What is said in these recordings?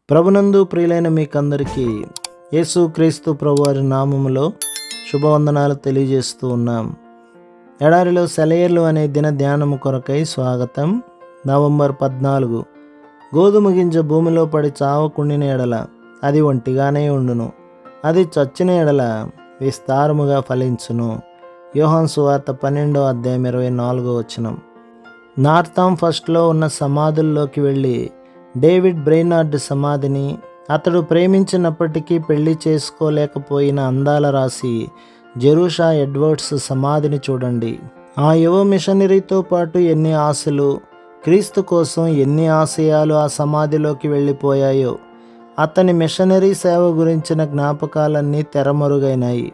ప్రభునందు ప్రియులైన మీకందరికీ యేసుక్రీస్తు ప్రభువారి నామములో శుభవందనాలు తెలియజేస్తూ ఉన్నాం. ఎడారిలో సెలయేర్లు అనే దిన ధ్యానము కొరకై స్వాగతం. నవంబర్ 14. గోధుమ గింజ భూమిలో పడి చావకుండిన ఎడల అది ఒంటిగానే ఉండును, అది చచ్చిన ఎడల విస్తారముగా ఫలించును. యోహాను సువార్త 12:24. నార్థాం ఫస్ట్లో ఉన్న సమాధుల్లోకి వెళ్ళి డేవిడ్ బ్రెయినార్డ్ సమాధిని, అతడు ప్రేమించినప్పటికీ పెళ్లి చేసుకోలేకపోయిన అందాల రాశి జెరూషా ఎడ్వర్డ్స్ సమాధిని చూడండి. ఆ యువ మిషనరీతో పాటు ఎన్ని ఆశలు, క్రీస్తు కోసం ఎన్ని ఆశయాలు ఆ సమాధిలోకి వెళ్ళిపోయాయో. అతని మిషనరీ సేవ గురించిన జ్ఞాపకాలన్నీ తెరమరుగైనాయి.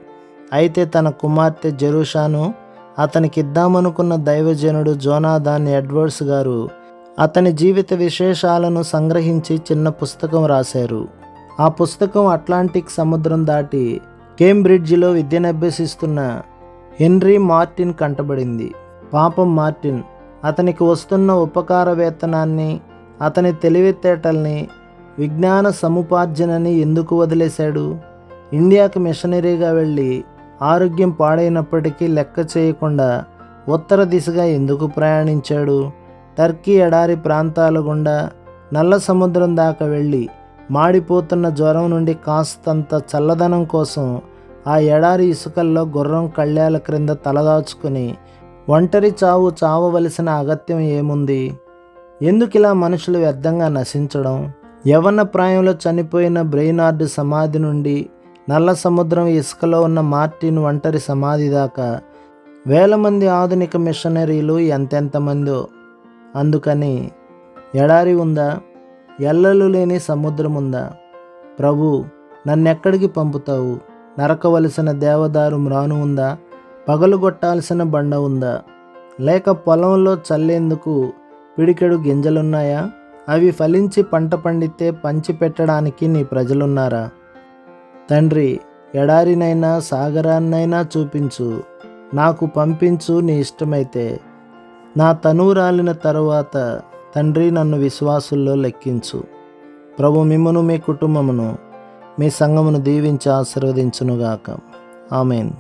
అయితే తన కుమార్తె జెరూషాను అతనికిద్దామనుకున్న దైవజనుడు జోనాథన్ ఎడ్వర్డ్స్ గారు అతని జీవిత విశేషాలను సంగ్రహించి చిన్న పుస్తకం రాశారు. ఆ పుస్తకం అట్లాంటిక్ సముద్రం దాటి కేంబ్రిడ్జిలో విద్యనభ్యసిస్తున్న హెన్రీ మార్టిన్ కంటబడింది. పాపం మార్టిన్ అతనికి వస్తున్న ఉపకార వేతనాన్ని, అతని తెలివితేటల్ని, విజ్ఞాన సముపార్జనని ఎందుకు వదిలేశాడు? ఇండియాకి మిషనరీగా వెళ్ళి ఆరోగ్యం పాడైనప్పటికీ లెక్క చేయకుండా ఉత్తర దిశగా ఎందుకు ప్రయాణించాడు? టర్కీ ఎడారి ప్రాంతాల గుండా నల్ల సముద్రం దాకా వెళ్ళి మాడిపోతున్న జ్వరం నుండి కాస్తంత చల్లదనం కోసం ఆ ఎడారి ఇసుకల్లో గుర్రం కళ్యాల క్రింద తలదాచుకుని ఒంటరి చావు చావవలసిన అగత్యం ఏముంది? ఎందుకిలా మనుషులు వ్యర్థంగా నశించడం? యవ్వన ప్రాయంలో చనిపోయిన బ్రెయినార్డ్ సమాధి నుండి నల్ల సముద్రం ఇసుకలో ఉన్న మార్టిన్ ఒంటరి సమాధి దాకా వేల మంది ఆధునిక మిషనరీలు ఎంతెంతమందో. అందుకని ఎడారి ఉందా? ఎల్లలు లేని సముద్రం ఉందా? ప్రభు, నన్నెక్కడికి పంపుతావు? నరకవలసిన దేవదారు మ్రాను ఉందా? పగలుగొట్టాల్సిన బండ ఉందా? లేక పొలంలో చల్లేందుకు పిడికెడు గింజలున్నాయా? అవి ఫలించి పంట పండితే పంచి పెట్టడానికి నీ ప్రజలున్నారా? తండ్రి, ఎడారినైనా సాగరాన్నైనా చూపించు, నాకు పంపించు నీ ఇష్టమైతే. నా తనువు రాలిన తరువాత తండ్రి నన్ను విశ్వాసుల్లో లెక్కించు. ప్రభు మిమ్మును, మీ కుటుంబమును, మీ సంఘమును దీవించి ఆశీర్వదించునుగాక. ఆమేన్.